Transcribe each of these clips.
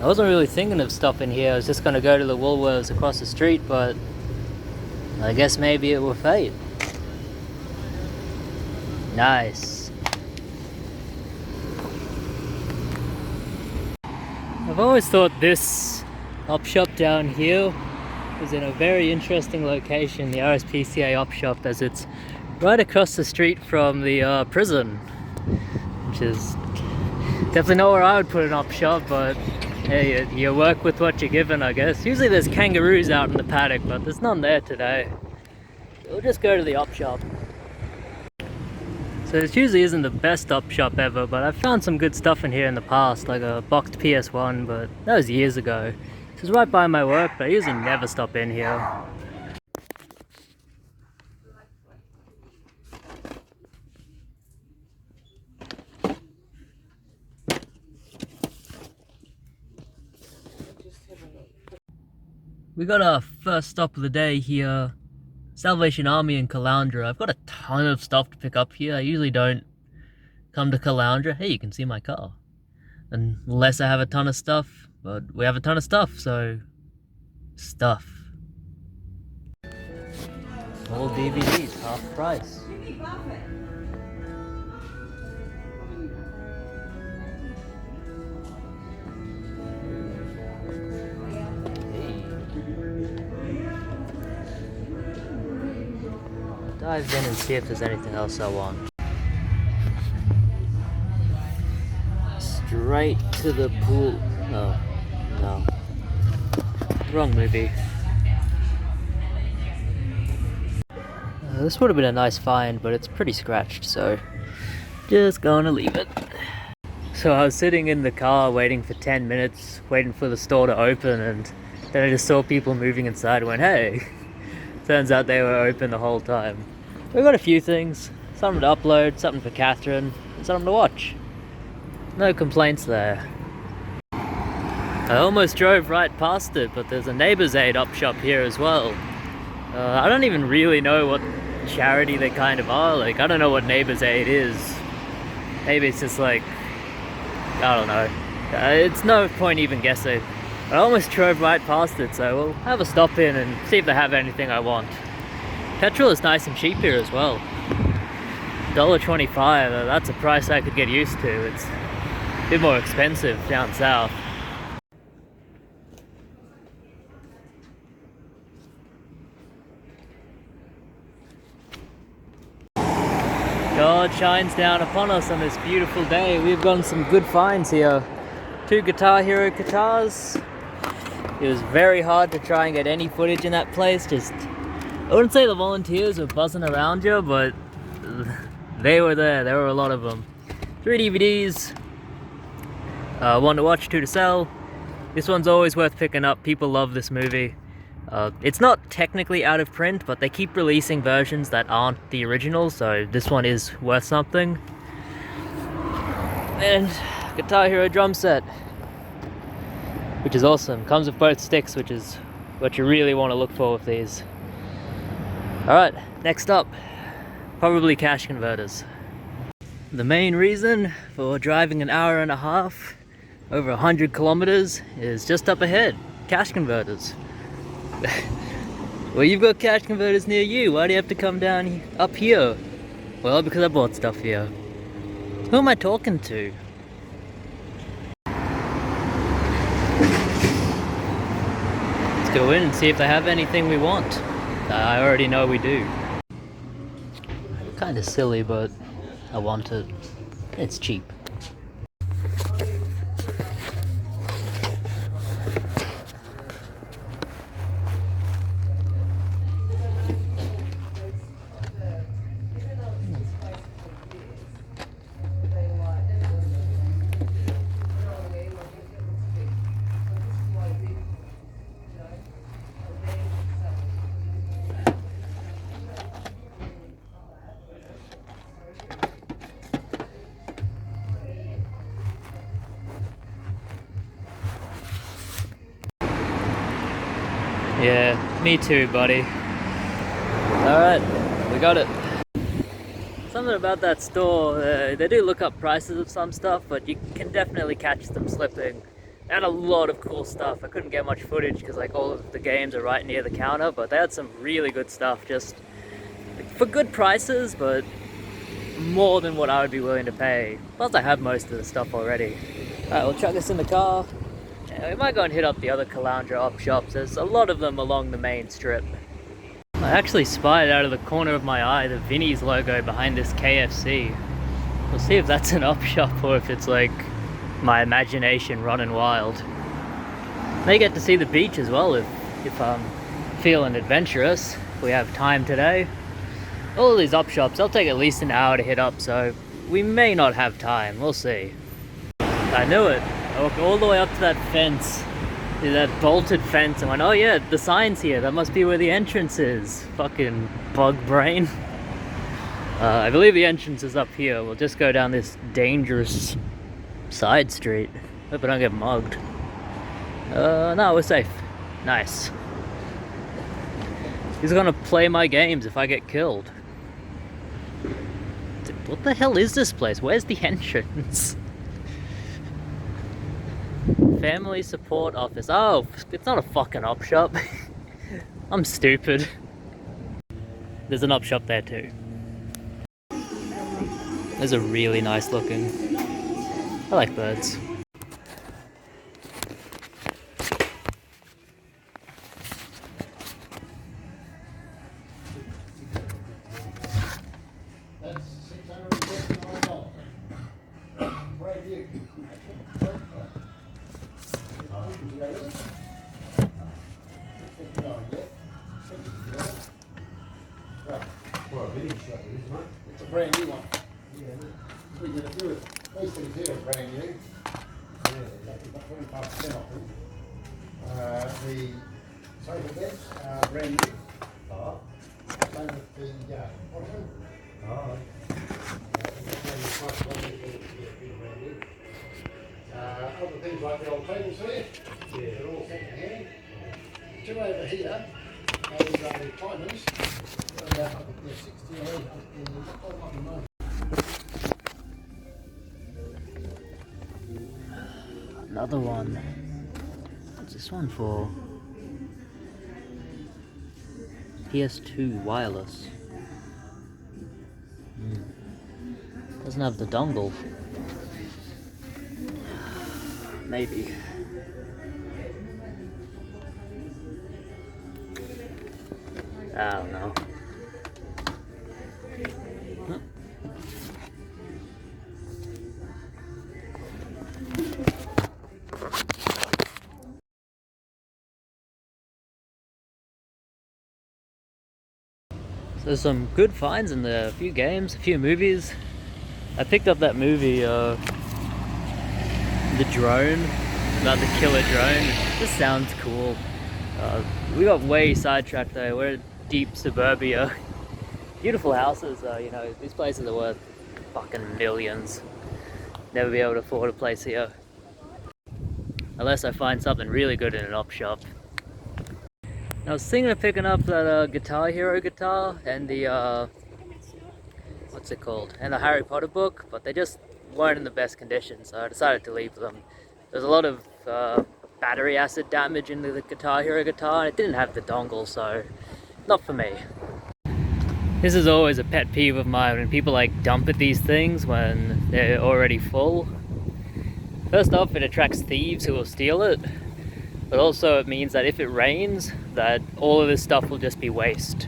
I wasn't really thinking of stopping here. I was just gonna go to the Woolworths across the street, but I guess maybe it were fate. Nice. I've always thought this op shop down here is in a very interesting location, the RSPCA op shop, as it's right across the street from the prison, which is definitely not where I would put an op shop, but hey, you work with what you're given, I guess. Usually there's kangaroos out in the paddock, but there's none there today. We'll just go to the op shop. So this usually isn't the best op shop ever, but I've found some good stuff in here in the past, like a boxed PS1, but that was years ago. This is right by my work, but I usually never stop in here. We got our first stop of the day here, Salvation Army in Caloundra. I've got a ton of stuff to pick up here. I usually don't come to Caloundra. Hey, you can see my car. Unless I have a ton of stuff, but we have a ton of stuff, so stuff. All DVDs, half price. Dive in and see if there's anything else I want. Straight to the pool. Oh, no. Wrong movie. This would have been a nice find, but it's pretty scratched, so just gonna leave it. So I was sitting in the car waiting for 10 minutes, waiting for the store to open, and then I just saw people moving inside and went, hey. Turns out they were open the whole time. We got a few things. Something to upload, something for Catherine, and something to watch. No complaints there. I almost drove right past it, but there's a Neighbours Aid op shop here as well. I don't even really know what charity they kind of are. Like, I don't know what Neighbours Aid is. Maybe it's just like, I don't know. It's no point even guessing. I almost drove right past it, so we'll have a stop in and see if they have anything I want. Petrol is nice and cheap here as well. $1.25, that's a price I could get used to. It's a bit more expensive down south. God shines down upon us on this beautiful day. We've gotten some good finds here. 2 Guitar Hero guitars. It was very hard to try and get any footage in that place. I wouldn't say the volunteers were buzzing around you, but they were there. There were a lot of them. 3 DVDs. 1 to watch, 2 to sell. This one's always worth picking up. People love this movie. It's not technically out of print, but they keep releasing versions that aren't the original, so this one is worth something. And Guitar Hero drum set, which is awesome. Comes with both sticks, which is what you really want to look for with these. Alright, next up, probably cash converters. The main reason for driving an hour and a half, over 100 kilometers, is just up ahead, cash converters. Well, you've got cash converters near you, why do you have to come down up here? Well, because I bought stuff here. Who am I talking to? Let's go in and see if they have anything we want. I already know we do. Kinda silly, but I want it. It's cheap. Yeah, me too, buddy. Alright, we got it. Something about that store, they do look up prices of some stuff, but you can definitely catch them slipping. had a lot of cool stuff. I couldn't get much footage because like all of the games are right near the counter, but they had some really good stuff, just for good prices, but more than what I would be willing to pay. Plus I have most of the stuff already. Alright, we'll chuck this in the car. Yeah, we might go and hit up the other Caloundra op shops. There's a lot of them along the main strip. I actually spied out of the corner of my eye the Vinnie's logo behind this KFC. We'll see if that's an op shop or if it's like my imagination running wild. May get to see the beach as well if I'm feeling adventurous. If we have time today. All of these op shops, they'll take at least an hour to hit up, so we may not have time. We'll see. I knew it. I walked all the way up to that fence, that bolted fence, and went, oh yeah, the sign's here. That must be where the entrance is. Fucking bug brain. I believe the entrance is up here. We'll just go down this dangerous side street. Hope I don't get mugged. No, we're safe. Nice. He's gonna play my games if I get killed. What the hell is this place? Where's the entrance? Family support office. Oh, it's not a fucking op shop. I'm stupid. There's an op shop there too. Those are really nice looking. I like birds. It's a brand new one. We did a few of those things here are brand new. About 25% off them. The sofa beds are brand new. Same with the ottoman. Other things like the old tables here, they're all second hand. Two over here, those are recliners. They're 60 or 80. Another one. What's this one for? PS2 wireless. Doesn't have the dongle. Maybe. I don't know. So there's some good finds in there, a few games, a few movies. I picked up that movie, The Drone, about the killer drone. This sounds cool. We got way sidetracked though. We're in deep suburbia. Beautiful houses, you know, these places are worth fucking millions. Never be able to afford a place here. Unless I find something really good in an op shop. I was thinking of picking up that Guitar Hero guitar and the, what's it called? And the Harry Potter book, but they just weren't in the best condition, so I decided to leave them. There's a lot of battery acid damage in the Guitar Hero guitar, and it didn't have the dongle, so not for me. This is always a pet peeve of mine when people like dump at these things when they're already full. First off, it attracts thieves who will steal it, but also it means that if it rains, that all of this stuff will just be waste.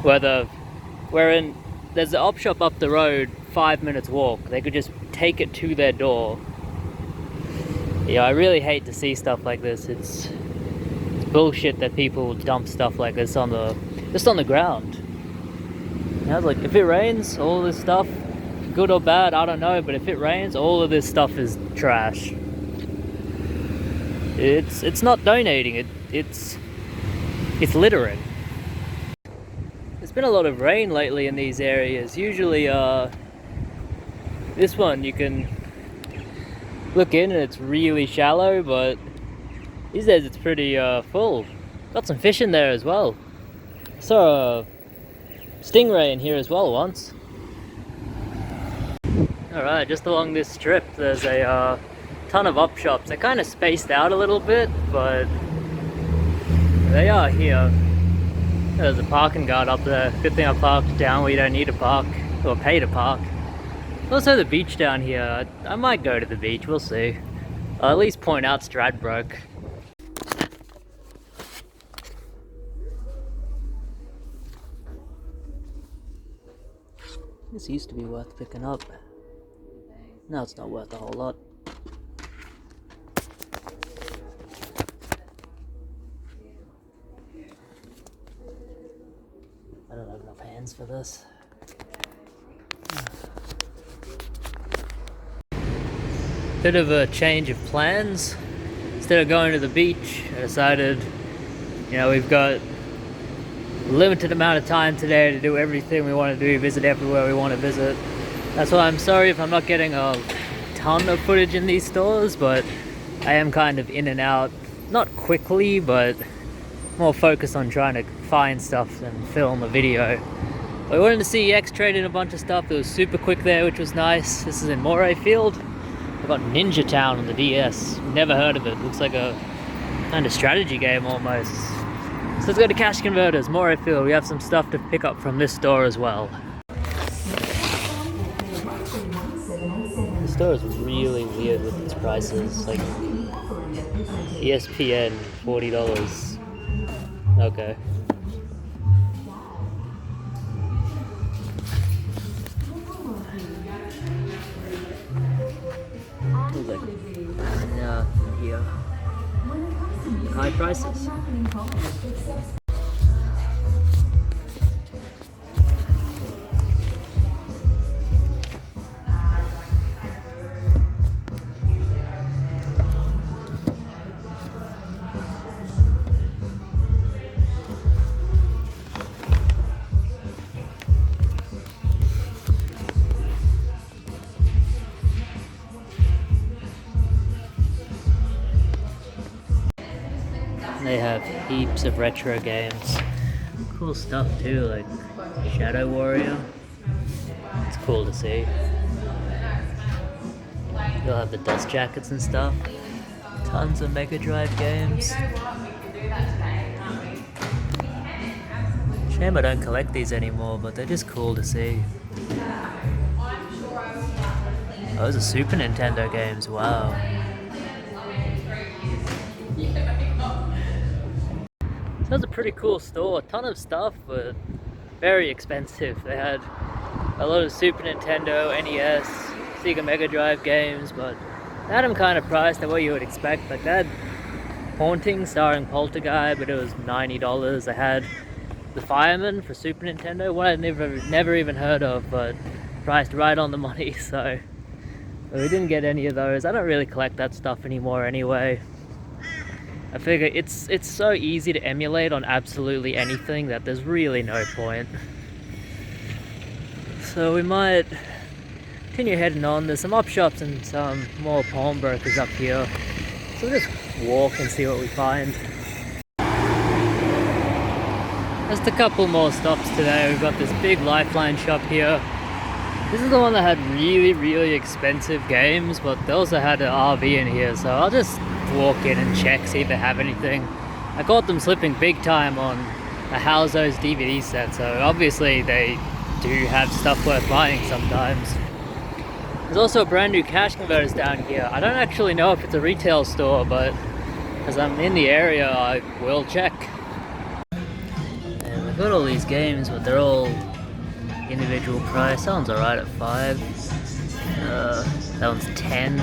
There's the op shop up the road, 5 minutes walk, they could just take it to their door. Yeah, I really hate to see stuff like this. It's bullshit that people dump stuff like this just on the ground. You know, like if it rains, all of this stuff, good or bad, I don't know, but if it rains, all of this stuff is trash. It's not donating, it's littering. There's been a lot of rain lately in these areas. Usually this one you can look in and it's really shallow, but these days it's pretty full. Got some fish in there as well. Saw a stingray in here as well once. Alright, just along this strip there's a ton of op shops. They're kind of spaced out a little bit, but they are here. There's a parking guard up there. Good thing I parked down where you don't need to park or pay to park. Also the beach down here. I might go to the beach, we'll see. I'll at least point out Stradbroke. This used to be worth picking up. Now it's not worth a whole lot. I don't have enough hands for this. Bit of a change of plans. Instead of going to the beach, I decided, you know, we've got a limited amount of time today to do everything we want to do, visit everywhere we want to visit. That's why I'm sorry if I'm not getting a ton of footage in these stores, but I am kind of in and out, not quickly, but more focused on trying to find stuff and film a video. But we wanted to see X trade-in a bunch of stuff. It was super quick there, which was nice. This is in Morayfield. I've got Ninja Town on the DS. Never heard of it. Looks like a kind of strategy game almost. So let's go to Cash Converters, Morayfield. We have some stuff to pick up from this store as well. The store is really weird with its prices. Like ESPN, $40. Okay. Here. High prices. They have heaps of retro games. Cool stuff too, like Shadow Warrior. It's cool to see. You'll have the dust jackets and stuff. Tons of Mega Drive games. Shame I don't collect these anymore, but they're just cool to see. Those are Super Nintendo games, wow. That was a pretty cool store, a ton of stuff, but very expensive. They had a lot of Super Nintendo, NES, Sega Mega Drive games, but they had them kind of priced at what you would expect. Like they had Haunting starring Poltergeist, but it was $90. They had The Fireman for Super Nintendo, one I'd never even heard of, but priced right on the money, so but we didn't get any of those. I don't really collect that stuff anymore anyway. I figure it's so easy to emulate on absolutely anything that there's really no point. So we might continue heading on. There's some op shops and some more pawnbrokers up here. So we'll just walk and see what we find. Just a couple more stops today. We've got this big Lifeline shop here. This is the one that had really expensive games, but they also had an RV in here, so I'll just walk in and check, see if they have anything. I caught them slipping big time on a Howzo's DVD set, so obviously they do have stuff worth buying sometimes. There's also a brand new Cash Converters down here. I don't actually know if it's a retail store, but as I'm in the area, I will check. And we've got all these games, but they're all individual price. That one's alright at $5. That one's $10.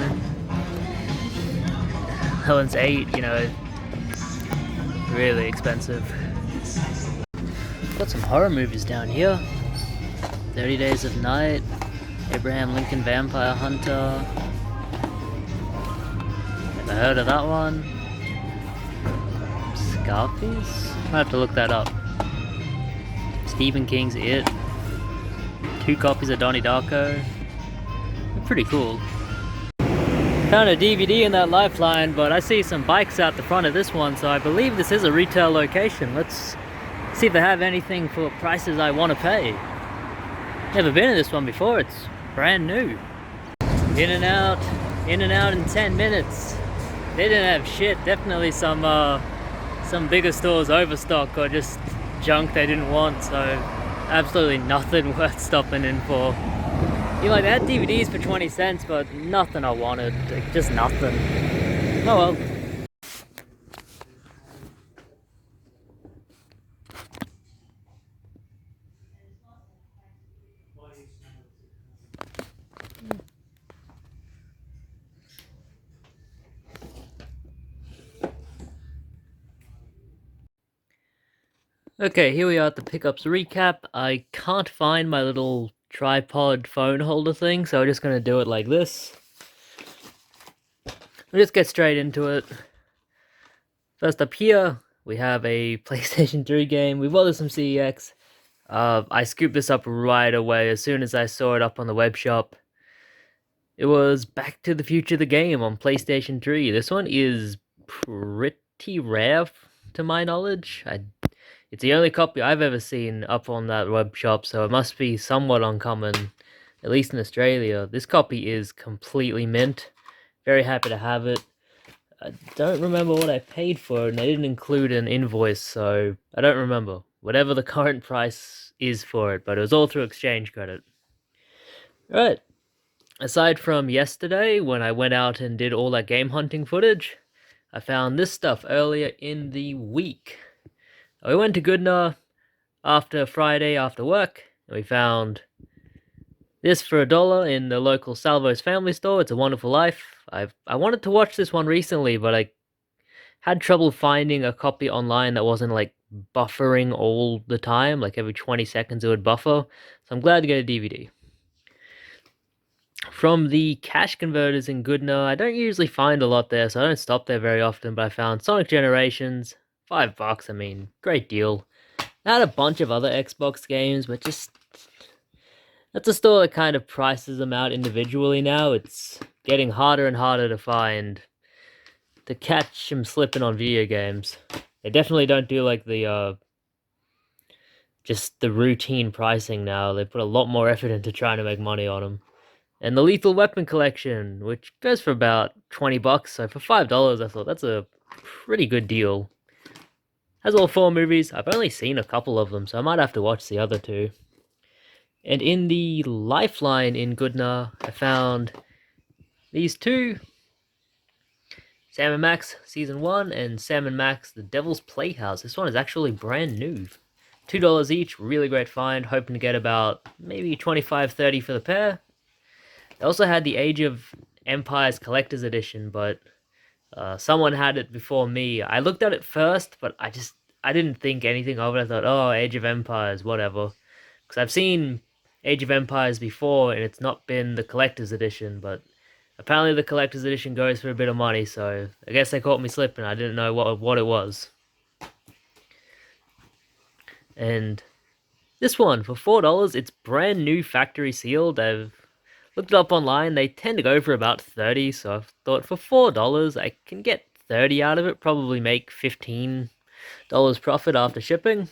That one's $8, you know, really expensive. Got some horror movies down here. 30 Days of Night, Abraham Lincoln Vampire Hunter. Never heard of that one. Scarface? I have to look that up. Stephen King's It. 2 copies of Donnie Darko. They're pretty cool. Found a DVD in that Lifeline, but I see some bikes out the front of this one, so I believe this is a retail location. Let's see if they have anything for prices I want to pay. Never been in this one before, it's brand new. In and out, In and out in 10 minutes. They didn't have shit. Definitely some bigger stores overstock or just junk they didn't want. So absolutely nothing worth stopping in for. You know, like, they had DVDs for 20 cents, but nothing I wanted. Like, just nothing. Oh well. Okay, here we are at the pickups recap. I can't find my little tripod phone holder thing, so I'm just gonna do it like this. We'll just get straight into it. First up here, we have a PlayStation 3 game. We bought this from CEX. I scooped this up right away as soon as I saw it up on the web shop. It was Back to the Future the game on PlayStation 3. This one is pretty rare to my knowledge. It's the only copy I've ever seen up on that web shop, so it must be somewhat uncommon, at least in Australia. This copy is completely mint. Very happy to have it. I don't remember what I paid for it, and they didn't include an invoice, so I don't remember. Whatever the current price is for it, but it was all through exchange credit. Right. Aside from yesterday, when I went out and did all that game hunting footage, I found this stuff earlier in the week. We went to Goodna after Friday after work, and we found this for $1 in the local Salvo's Family Store. It's a Wonderful Life. I wanted to watch this one recently, but I had trouble finding a copy online that wasn't like buffering all the time, like every 20 seconds it would buffer. So I'm glad to get a DVD. From the cash converters in Goodna, I don't usually find a lot there, so I don't stop there very often, but I found Sonic Generations, $5, I mean, great deal. I had a bunch of other Xbox games, but just... that's a store that kind of prices them out individually now. It's getting harder and harder to catch them slipping on video games. They definitely don't do like the, just the routine pricing now. They put a lot more effort into trying to make money on them. And the Lethal Weapon collection, which goes for about $20, so for $5, I thought that's a pretty good deal. Has all 4 movies. I've only seen a couple of them, so I might have to watch the other 2. And in the Lifeline in Goodna, I found these 2. Sam & Max Season 1 and Sam & Max The Devil's Playhouse. This one is actually brand new. $2 each, really great find. Hoping to get about maybe $25-30 for the pair. They also had the Age of Empires Collector's Edition, but someone had it before me. I looked at it first, but I didn't think anything of it. I thought, oh, Age of Empires, whatever. Because I've seen Age of Empires before, and it's not been the Collector's Edition, but apparently the Collector's Edition goes for a bit of money, so I guess they caught me slipping. I didn't know what it was. And this one, for $4, it's brand new factory sealed. I've looked it up online. They tend to go for about 30, so I thought for $4 I can get 30 out of it, probably make $15 profit after shipping,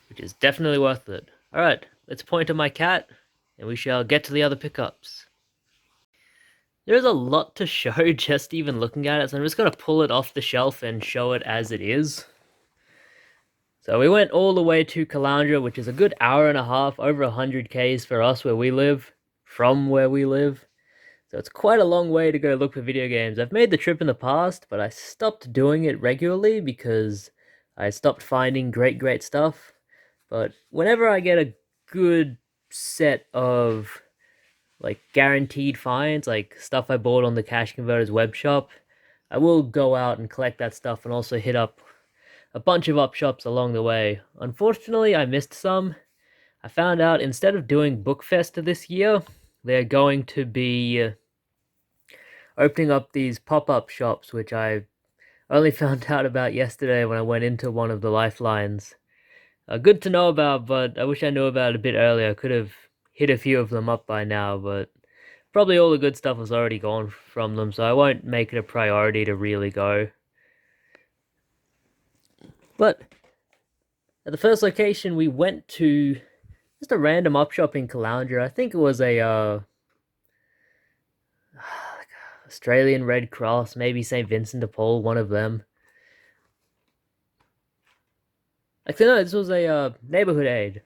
which is definitely worth it. Alright, let's point to my cat, and we shall get to the other pickups. There's a lot to show just even looking at it, so I'm just going to pull it off the shelf and show it as it is. So we went all the way to Caloundra, which is a good hour and a half, over 100 Ks for us where we live, from where we live. So it's quite a long way to go look for video games. I've made the trip in the past, but I stopped doing it regularly because I stopped finding great stuff. But whenever I get a good set of like guaranteed finds, like stuff I bought on the Cash Converters web shop, I will go out and collect that stuff and also hit up a bunch of up shops along the way. Unfortunately, I missed some. I found out instead of doing Bookfest this year, they're going to be opening up these pop-up shops, which I only found out about yesterday when I went into one of the Lifelines. Good to know about, but I wish I knew about it a bit earlier. I could have hit a few of them up by now, but probably all the good stuff was already gone from them, so I won't make it a priority to really go. But at the first location, we went to just a random up shop in Caloundra. I think it was a Australian Red Cross, maybe St. Vincent de Paul, one of them. Actually, no, this was a neighborhood aid.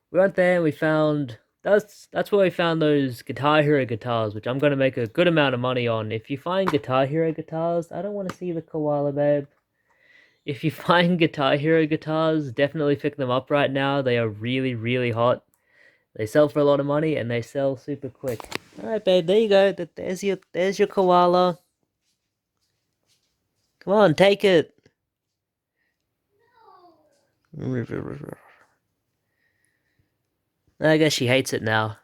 We went there and we found that's where we found those Guitar Hero guitars, which I'm gonna make a good amount of money on. If you find Guitar Hero guitars, I don't want to see the koala, babe. If you find Guitar Hero guitars, definitely pick them up right now. They are really, really hot. They sell for a lot of money and they sell super quick. Alright, babe, there you go. There's your koala. Come on, take it. I guess she hates it now.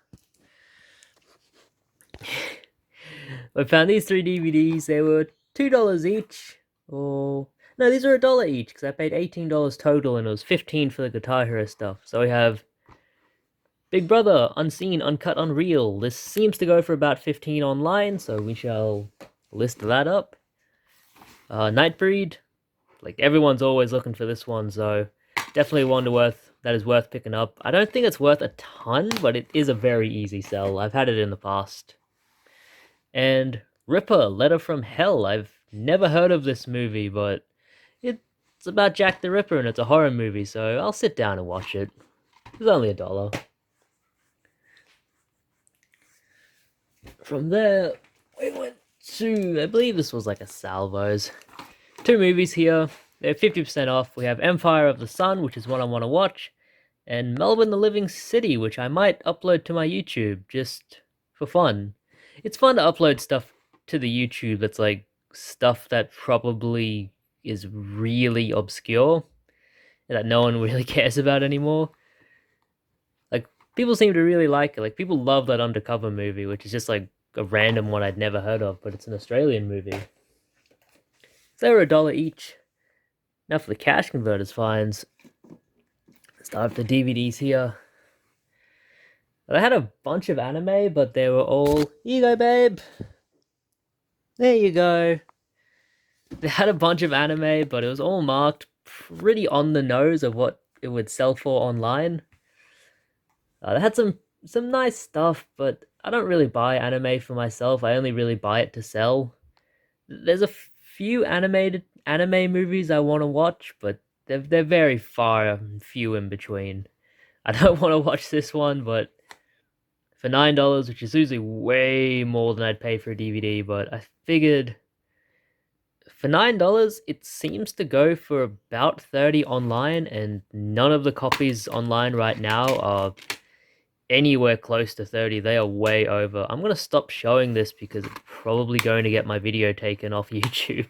I found these 3 DVDs. They were $2 each. Or no, these are $1 each because I paid $18 total and it was $15 for the Guitar Hero stuff. So we have Big Brother, Unseen, Uncut, Unreal. This seems to go for about $15 online, so we shall list that up. Nightbreed. Like, everyone's always looking for this one, so definitely one that is worth picking up. I don't think it's worth a ton, but it is a very easy sell. I've had it in the past. And Ripper, Letter from Hell. I've never heard of this movie, but it's about Jack the Ripper and it's a horror movie, so I'll sit down and watch it. It's only $1. From there, we went to, I believe this was like a Salvos. 2 movies here. They're 50% off. We have Empire of the Sun, which is one I want to watch, and Melbourne the Living City, which I might upload to my YouTube just for fun. It's fun to upload stuff to the YouTube that's like stuff that probably is really obscure and that no one really cares about anymore. Like, people seem to really like it. Like, people love that Undercover movie, which is just like a random one I'd never heard of, but it's an Australian movie. So they were $1 each. Now for the cash converters finds. Start with the DVDs here. I had a bunch of anime, but they were all, here you go, babe. There you go. They had a bunch of anime, but it was all marked pretty on the nose of what it would sell for online. They had some nice stuff, but I don't really buy anime for myself. I only really buy it to sell. There's a few anime movies I want to watch, but they're very far and few in between. I don't want to watch this one, but for $9, which is usually way more than I'd pay for a DVD, but I figured for $9, it seems to go for about 30 online, and none of the copies online right now are anywhere close to 30. They are way over. I'm going to stop showing this because it's probably going to get my video taken off YouTube.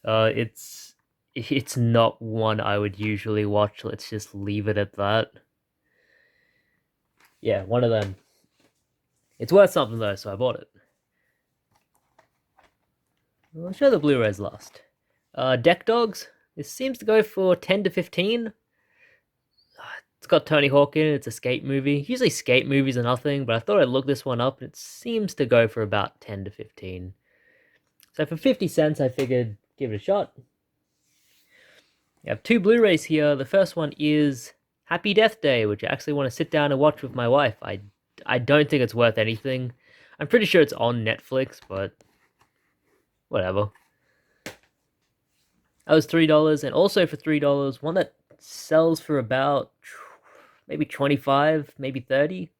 It's not one I would usually watch. Let's just leave it at that. Yeah, one of them. It's worth something though, so I bought it. I'll show the Blu-rays last. Deck Dogs. This seems to go for 10 to 15. It's got Tony Hawk in it. It's a skate movie. Usually skate movies are nothing, but I thought I'd look this one up. It seems to go for about 10 to 15. So for 50 cents, I figured give it a shot. You have 2 Blu-rays here. The first one is Happy Death Day, which I actually want to sit down and watch with my wife. I don't think it's worth anything. I'm pretty sure it's on Netflix, but whatever. That was $3, and also for $3, one that sells for about maybe 25, maybe 30.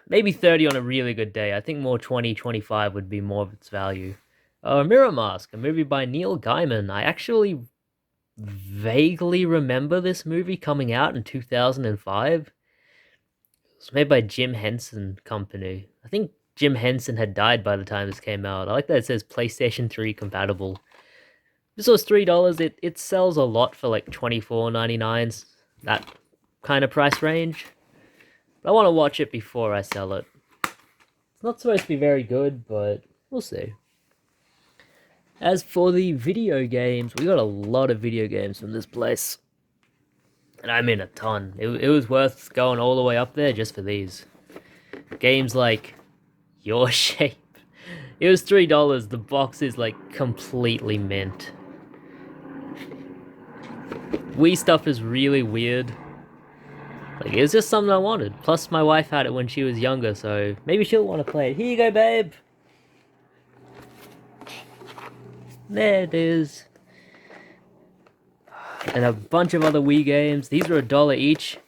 Maybe 30 on a really good day. I think more 20, 25 would be more of its value. Mirror Mask, a movie by Neil Gaiman. I actually vaguely remember this movie coming out in 2005. It was made by Jim Henson Company. I think Jim Henson had died by the time this came out. I like that it says PlayStation 3 compatible. This was $3. It sells a lot for like $24.99, that kind of price range. But I want to watch it before I sell it. It's not supposed to be very good, but we'll see. As for the video games, we got a lot of video games from this place. And I mean a ton. It was worth going all the way up there just for these. Games like Your Shape. It was $3. The box is like completely mint. Wii stuff is really weird. Like, it was just something I wanted. Plus, my wife had it when she was younger, so maybe she'll want to play it. Here you go, babe. There it is. And a bunch of other Wii games. These were $1 each.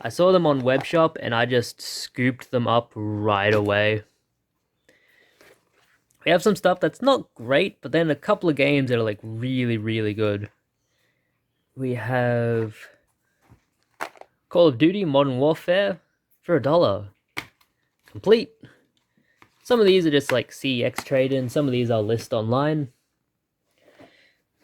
I saw them on Webshop and I just scooped them up right away. We have some stuff that's not great, but then a couple of games that are like really, really good. We have Call of Duty Modern Warfare for $1. Complete. Some of these are just like CEX trade-in, some of these I'll list online.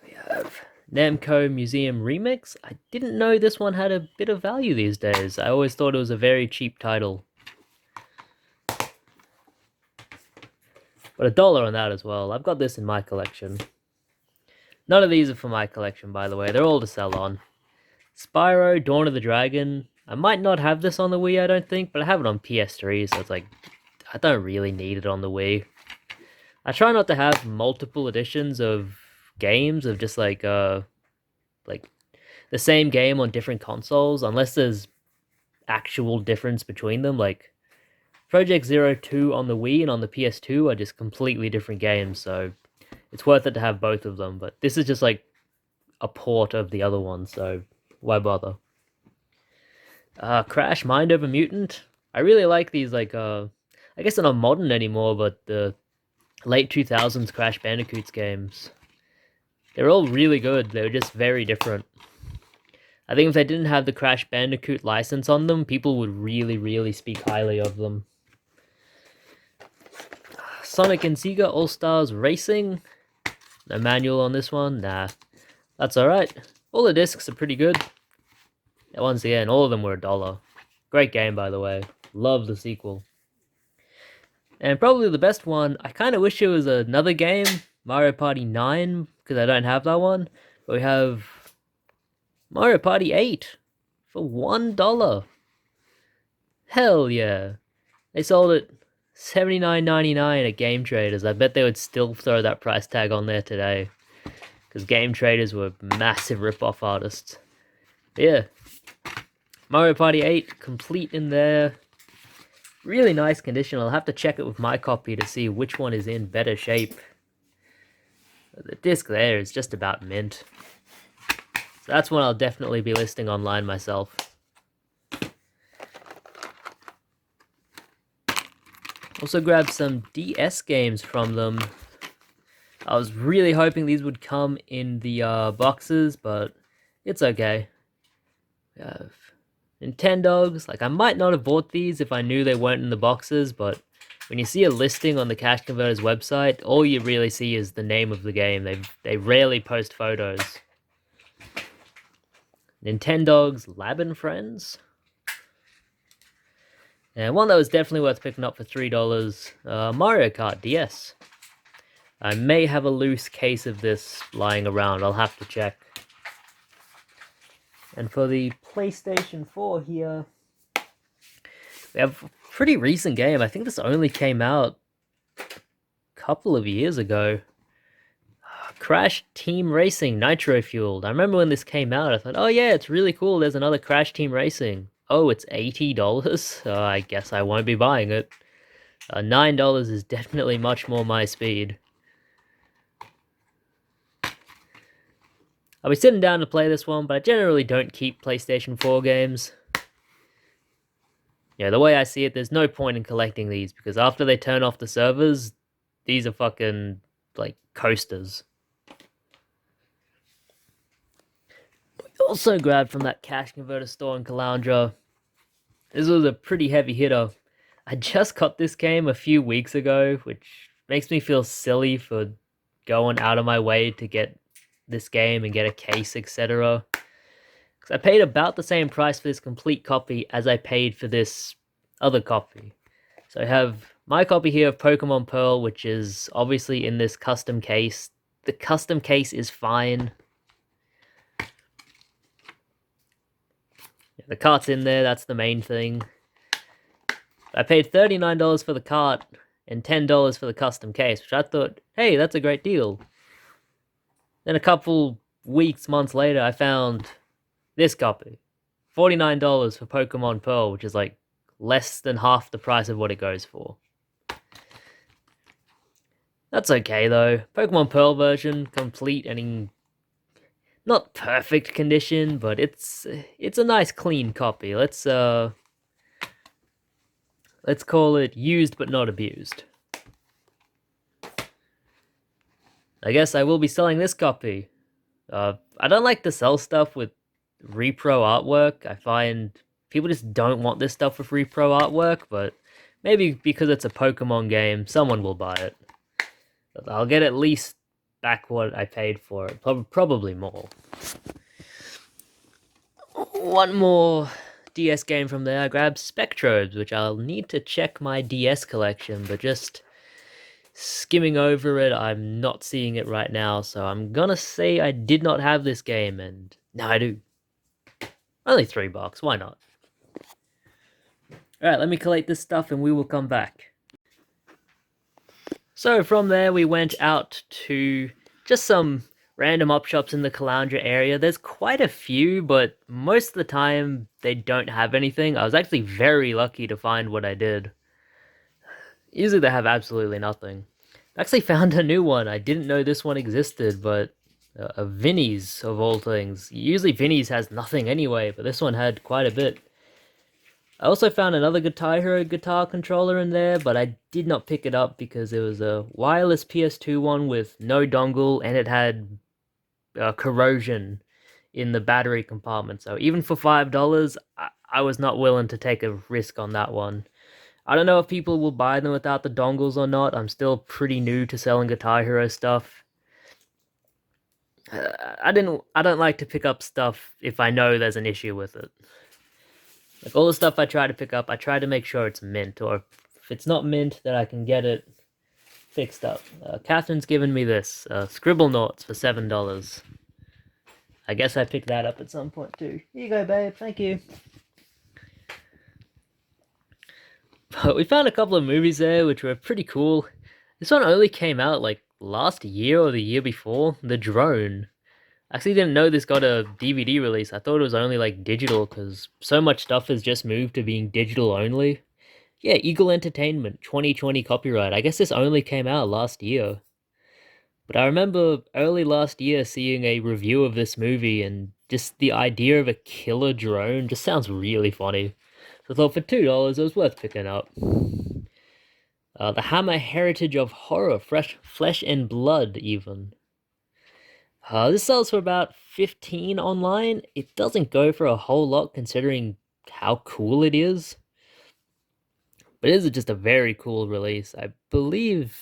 We have Namco Museum Remix. I didn't know this one had a bit of value these days. I always thought it was a very cheap title. But $1 on that as well. I've got this in my collection. None of these are for my collection, by the way. They're all to sell on. Spyro Dawn of the Dragon. I might not have this on the Wii, I don't think, but I have it on PS3, so it's like, I don't really need it on the Wii. I try not to have multiple editions of games of just like the same game on different consoles, unless there's actual difference between them. Like Project Zero 2 on the Wii and on the PS2 are just completely different games, so it's worth it to have both of them. But this is just like a port of the other one, so why bother? Crash Mind Over Mutant. I really like these, like I guess they're not modern anymore, but the late 2000s Crash Bandicoots games. They're all really good. They were just very different. I think if they didn't have the Crash Bandicoot license on them, people would really, really speak highly of them. Sonic and Sega All-Stars Racing. No manual on this one? Nah. That's alright. All the discs are pretty good. And once again, all of them were $1. Great game, by the way. Love the sequel. And probably the best one, I kind of wish it was another game, Mario Party 9, because I don't have that one. But we have Mario Party 8 for $1. Hell yeah. They sold it $79.99 at Game Traders. I bet they would still throw that price tag on there today, because Game Traders were massive rip-off artists. But yeah, Mario Party 8 complete in there. Really nice condition. I'll have to check it with my copy to see which one is in better shape. The disc there is just about mint. So that's one I'll definitely be listing online myself. Also grabbed some DS games from them. I was really hoping these would come in the boxes, but it's okay. We have Nintendogs. Like, I might not have bought these if I knew they weren't in the boxes, but when you see a listing on the Cash Converters website, all you really see is the name of the game. They rarely post photos. Nintendogs Lab and Friends. And one that was definitely worth picking up for $3, Mario Kart DS. I may have a loose case of this lying around. I'll have to check. And for the PlayStation 4 here, we have a pretty recent game. I think this only came out a couple of years ago. Crash Team Racing Nitro Fueled. I remember when this came out, I thought, oh yeah, it's really cool. There's another Crash Team Racing. Oh, it's $80? I guess I won't be buying it. $9 is definitely much more my speed. I'll be sitting down to play this one, but I generally don't keep PlayStation 4 games. Yeah, the way I see it, there's no point in collecting these, because after they turn off the servers, these are fucking, like, coasters. We also grabbed from that Cash Converter store in Caloundra. This was a pretty heavy hitter. I just got this game a few weeks ago, which makes me feel silly for going out of my way to get this game and get a case, etc. Because I paid about the same price for this complete copy as I paid for this other copy. So I have my copy here of Pokemon Pearl, which is obviously in this custom case. The custom case is fine. The cart's in there, that's the main thing. I paid $39 for the cart and $10 for the custom case, which I thought, hey, that's a great deal. Then a couple weeks, months later, I found this copy. $49 for Pokemon Pearl, which is like less than half the price of what it goes for. That's okay though. Pokemon Pearl version, complete and in not perfect condition, but it's a nice clean copy. Let's call it used but not abused. I guess I will be selling this copy. I don't like to sell stuff with repro artwork. I find people just don't want this stuff with repro artwork, but maybe because it's a Pokemon game, someone will buy it. I'll get at least back what I paid for it, probably more. One more DS game from there, I grabbed Spectrobes, which I'll need to check my DS collection, but just skimming over it, I'm not seeing it right now, so I'm gonna say I did not have this game, and now I do. Only $3, why not? Alright, let me collate this stuff and we will come back. So from there we went out to just some random op shops in the Caloundra area. There's quite a few, but most of the time they don't have anything. I was actually very lucky to find what I did. Usually they have absolutely nothing. I actually found a new one. I didn't know this one existed, but a Vinnie's of all things. Usually Vinnie's has nothing anyway, but this one had quite a bit. I also found another Guitar Hero guitar controller in there, but I did not pick it up because it was a wireless PS2 one with no dongle, and it had corrosion in the battery compartment. So even for $5, I was not willing to take a risk on that one. I don't know if people will buy them without the dongles or not. I'm still pretty new to selling Guitar Hero stuff. I don't like to pick up stuff if I know there's an issue with it. Like all the stuff I try to pick up, I try to make sure it's mint, or if it's not mint, that I can get it fixed up. Catherine's given me this, Scribblenauts for $7. I guess I picked that up at some point too. Here you go, babe, thank you. But we found a couple of movies there which were pretty cool. This one only came out like last year or the year before, The Drone. I actually didn't know this got a DVD release. I thought it was only like digital because so much stuff has just moved to being digital only. Yeah, Eagle Entertainment, 2020 copyright. I guess this only came out last year. But I remember early last year seeing a review of this movie, and just the idea of a killer drone just sounds really funny. So I thought for $2 it was worth picking up. The Hammer Heritage of Horror, Flesh and Blood even. This sells for about $15 online. It doesn't go for a whole lot considering how cool it is. But it is just a very cool release. I believe...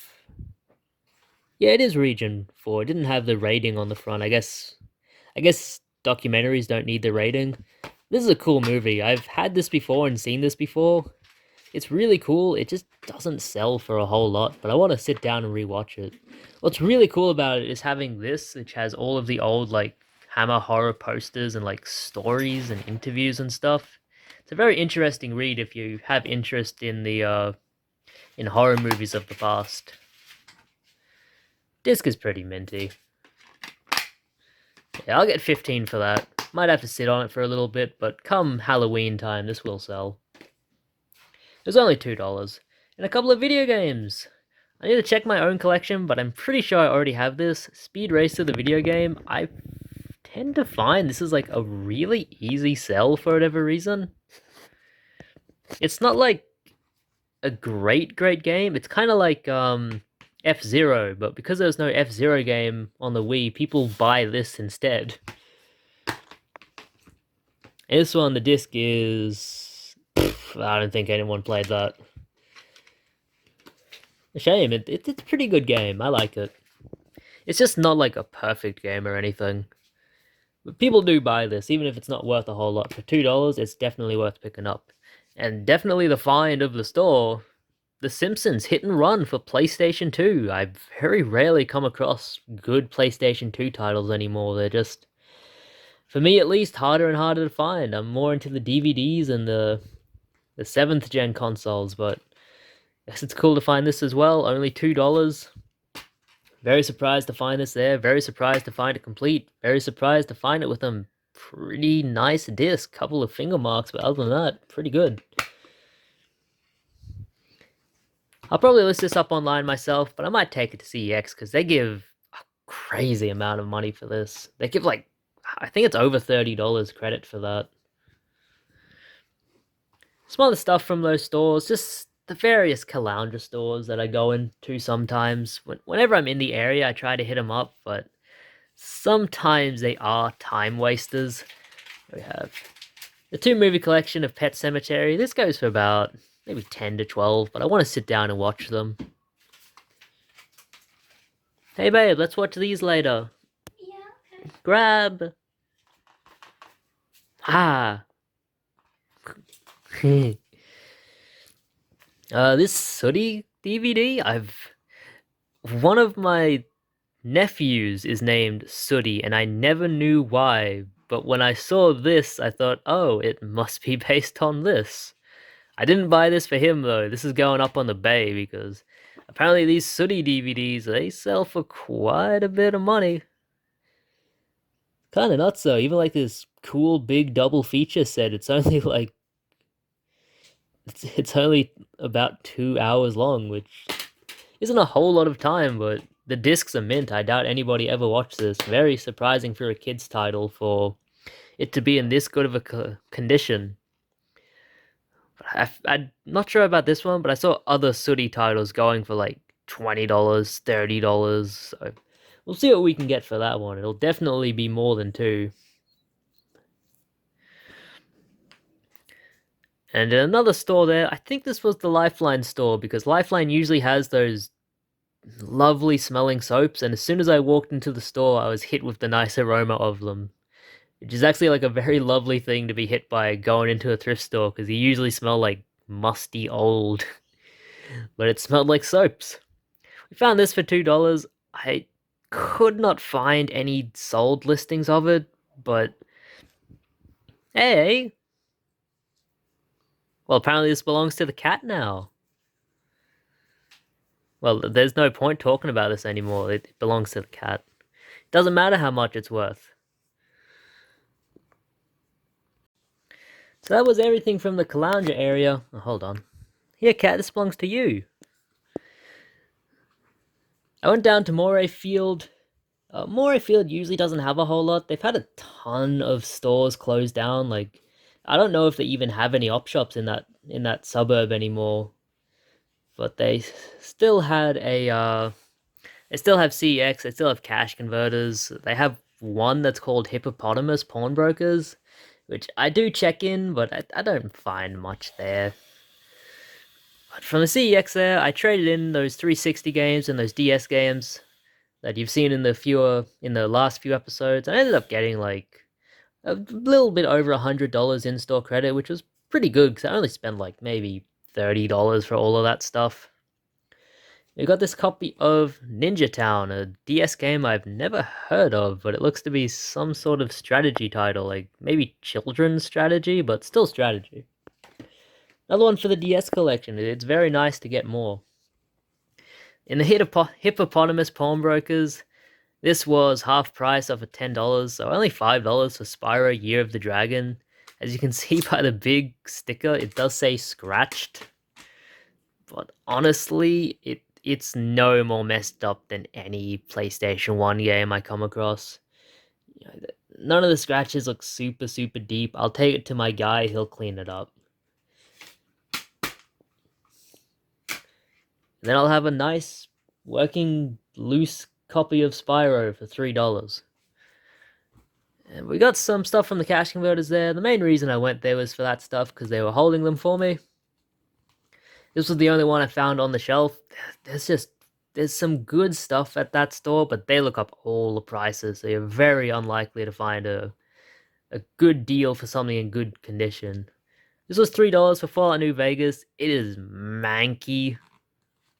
Yeah, it is Region 4. It didn't have the rating on the front. I guess documentaries don't need the rating. This is a cool movie. I've had this before and seen this before. It's really cool. It just doesn't sell for a whole lot, but I want to sit down and rewatch it. What's really cool about it is having this, which has all of the old, like, Hammer horror posters and, like, stories and interviews and stuff. It's a very interesting read if you have interest in the, in horror movies of the past. Disc is pretty minty. Yeah, I'll get 15 for that. Might have to sit on it for a little bit, but come Halloween time, this will sell. It was only $2. And a couple of video games. I need to check my own collection, but I'm pretty sure I already have this. Speed Racer, the video game. I tend to find this is like a really easy sell for whatever reason. It's not like a great game. It's kind of like F-Zero, but because there's no F-Zero game on the Wii, people buy this instead. And this one, the disc is... I don't think anyone played that. A shame, it's a pretty good game, I like it. It's just not like a perfect game or anything. But people do buy this, even if it's not worth a whole lot. For $2, it's definitely worth picking up. And definitely the find of the store, The Simpsons Hit and Run for PlayStation 2. I very rarely come across good PlayStation 2 titles anymore. They're just, for me at least, harder and harder to find. I'm more into the DVDs and the 7th gen consoles, but I guess it's cool to find this as well. Only $2. Very surprised to find this there. Very surprised to find it complete. Very surprised to find it with a pretty nice disc. Couple of finger marks, but other than that, pretty good. I'll probably list this up online myself, but I might take it to CEX because they give a crazy amount of money for this. They give like, I think it's over $30 credit for that. Some other stuff from those stores, just the various Caloundra stores that I go into sometimes. Whenever I'm in the area, I try to hit them up, but sometimes they are time wasters. We have the 2-movie collection of Pet Sematary. This goes for about maybe 10 to 12, but I want to sit down and watch them. Hey babe, let's watch these later. Yeah, okay. Grab. Ah. This Sooty DVD, one of my nephews is named Sooty, and I never knew why, but when I saw this, I thought, oh, it must be based on this. I didn't buy this for him, though. This is going up on the Bay, because apparently these Sooty DVDs, they sell for quite a bit of money. Kinda nuts, though. Even like this cool big double feature set, it's only like... It's only about 2 hours long, which isn't a whole lot of time, but the discs are mint. I doubt anybody ever watched this. Very surprising for a kid's title for it to be in this good of a condition. I'm not sure about this one, but I saw other Sooty titles going for like $20, $30. So we'll see what we can get for that one. It'll definitely be more than 2. And in another store there, I think this was the Lifeline store, because Lifeline usually has those lovely smelling soaps, and as soon as I walked into the store, I was hit with the nice aroma of them. Which is actually like a very lovely thing to be hit by going into a thrift store, because you usually smell like musty old. But it smelled like soaps. We found this for $2. I could not find any sold listings of it, but hey. Well, apparently this belongs to the cat now. Well, there's no point talking about this anymore. It belongs to the cat. It doesn't matter how much it's worth. So that was everything from the Caloundra area. Oh, hold on. Here, cat, this belongs to you. I went down to Moray Field. Moray Field usually doesn't have a whole lot. They've had a ton of stores closed down. Like, I don't know if they even have any op shops in that suburb anymore. But they still had they still have CEX, they still have cash converters. They have one that's called Hippopotamus Pawnbrokers, which I do check in, but I don't find much there. But from the CEX there, I traded in those 360 games and those DS games that you've seen in the last few episodes. I ended up getting like a little bit over $100 in-store credit, which was pretty good because I only spent like maybe $30 for all of that stuff. We got this copy of Ninja Town, a DS game I've never heard of, but it looks to be some sort of strategy title, like maybe children's strategy, but still strategy. Another one for the DS collection. It's very nice to get more. In the Hippopotamus Pawnbrokers, this was half price off of $10, so only $5 for Spyro Year of the Dragon. As you can see by the big sticker, it does say scratched. But honestly, it's no more messed up than any PlayStation 1 game I come across. You know, none of the scratches look super, super deep. I'll take it to my guy, he'll clean it up. And then I'll have a nice, working, loose copy of Spyro for $3. And we got some stuff from the cash converters there. The main reason I went there was for that stuff, because they were holding them for me. This was the only one I found on the shelf. There's some good stuff at that store, but they look up all the prices, so you're very unlikely to find a good deal for something in good condition. This was $3 for Fallout New Vegas. It is manky,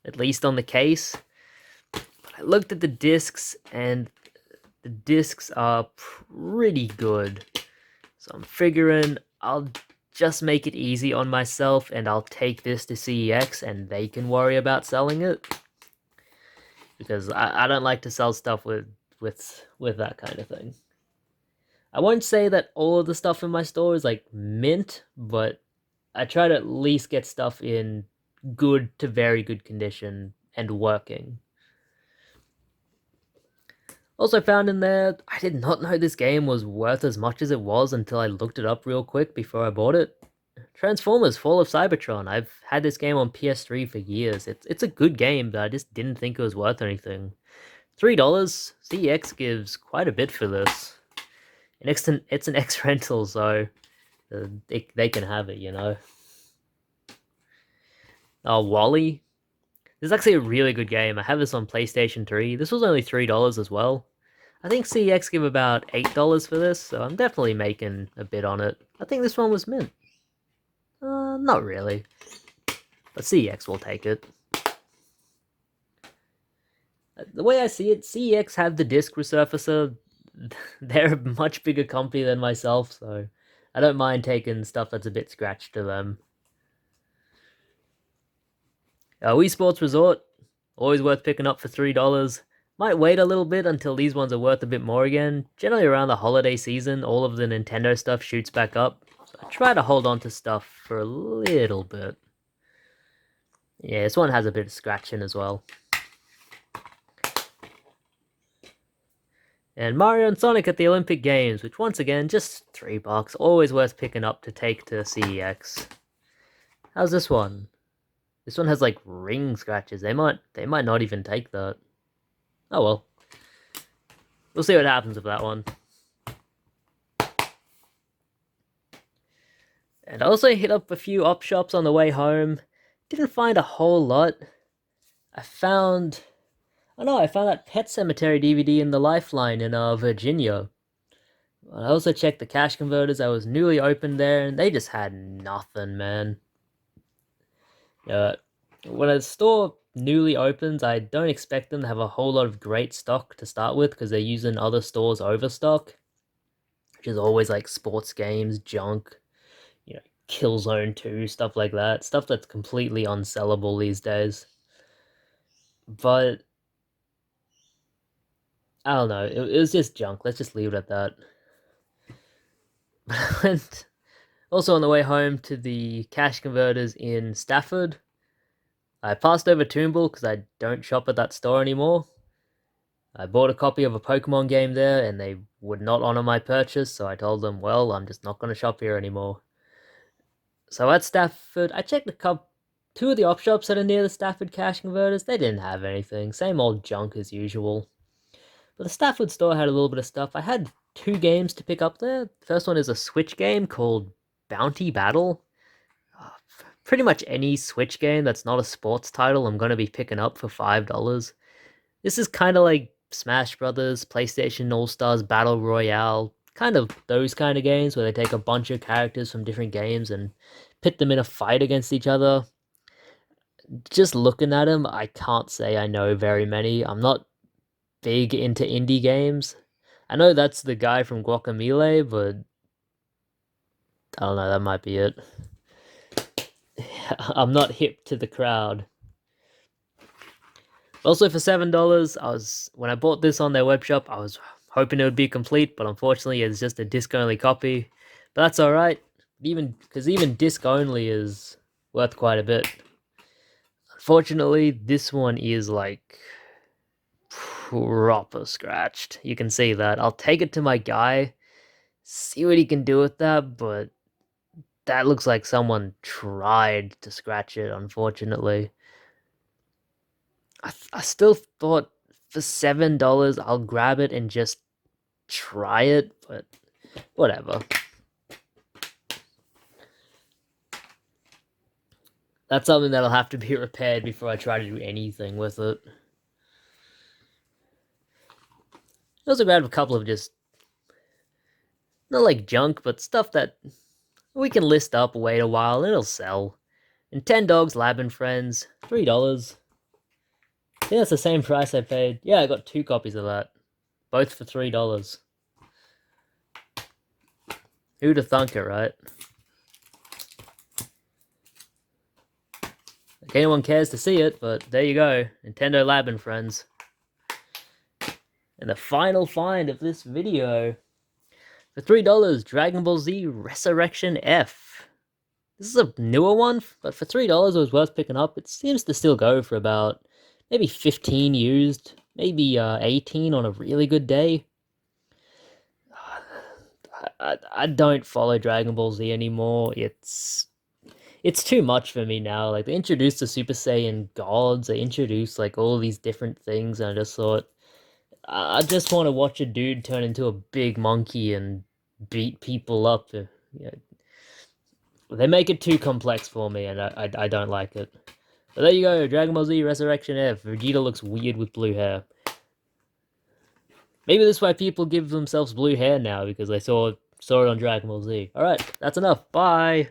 at least on the case. But I looked at the discs, and the discs are pretty good. So I'm figuring I'll just make it easy on myself, and I'll take this to CEX, and they can worry about selling it. Because I don't like to sell stuff with that kind of thing. I won't say that all of the stuff in my store is like mint, but I try to at least get stuff in good to very good condition and working. Also found in there, I did not know this game was worth as much as it was until I looked it up real quick before I bought it. Transformers Fall of Cybertron. I've had this game on PS3 for years. It's a good game, but I just didn't think it was worth anything. $3. CEX gives quite a bit for this. And it's an X rental, so they can have it, you know. Oh, Wally. This is actually a really good game. I have this on PlayStation 3. This was only $3 as well. I think CEX give about $8 for this, so I'm definitely making a bid on it. I think this one was mint. Not really. But CEX will take it. The way I see it, CEX have the disc resurfacer. They're a much bigger company than myself, so I don't mind taking stuff that's a bit scratched to them. Wii Sports Resort, always worth picking up for $3. Might wait a little bit until these ones are worth a bit more again. Generally around the holiday season, all of the Nintendo stuff shoots back up. So I try to hold on to stuff for a little bit. Yeah, this one has a bit of scratching as well. And Mario and Sonic at the Olympic Games, which once again, just $3. Always worth picking up to take to CEX. How's this one? This one has like ring scratches. They might not even take that. Oh well. We'll see what happens with that one. And I also hit up a few op shops on the way home. Didn't find a whole lot. I found that Pet Cemetery DVD in the Lifeline in Virginia. I also checked the cash converters. I was newly opened there, and they just had nothing, man. When a store newly opens, I don't expect them to have a whole lot of great stock to start with because they're using other stores' overstock, which is always like sports games, junk, Killzone 2, stuff like that. Stuff that's completely unsellable these days. But I don't know. It was just junk. Let's just leave it at that. I went also on the way home to the cash converters in Stafford. I passed over Toonbull because I don't shop at that store anymore. I bought a copy of a Pokemon game there and they would not honor my purchase, so I told them, well, I'm just not going to shop here anymore. So at Stafford, I checked two of the op shops that are near the Stafford cash converters. They didn't have anything. Same old junk as usual. But the Stafford store had a little bit of stuff. I had 2 games to pick up there. The first one is a Switch game called Bounty Battle. Pretty much any Switch game that's not a sports title, I'm going to be picking up for $5. This is kind of like Smash Brothers, PlayStation All-Stars Battle Royale, kind of those kind of games where they take a bunch of characters from different games and pit them in a fight against each other. Just looking at them, I can't say I know very many. I'm not big into indie games. I know that's the guy from Guacamelee, but I don't know, that might be it. I'm not hip to the crowd. Also for $7, when I bought this on their web shop, I was hoping it would be complete, but unfortunately it's just a disc only copy. But that's alright, because even disc only is worth quite a bit. Unfortunately, this one is like proper scratched. You can see that. I'll take it to my guy, see what he can do with that, but that looks like someone tried to scratch it, unfortunately. I still thought for $7 I'll grab it and just try it, but whatever. That's something that'll have to be repaired before I try to do anything with it. I also grabbed a couple of just, not like junk, but stuff that we can list up, wait a while, and it'll sell. And 10 Dogs Lab and Friends, $3. I think that's the same price I paid. Yeah, I got 2 copies of that. Both for $3. Who'd have thunk it, right? If anyone cares to see it, but there you go. Nintendo Lab and Friends. And the final find of this video. For $3, Dragon Ball Z Resurrection F. This is a newer one, but for $3 it was worth picking up. It seems to still go for about maybe 15 used, maybe 18 on a really good day. I don't follow Dragon Ball Z anymore. It's too much for me now. Like, they introduced the Super Saiyan gods, they introduced like all these different things, and I just thought I just want to watch a dude turn into a big monkey and beat people up. Yeah, they make it too complex for me, and I don't like it. But there you go, Dragon Ball Z Resurrection F. Vegeta looks weird with blue hair. Maybe that's why people give themselves blue hair now, because they saw it on Dragon Ball Z. Alright, that's enough. Bye!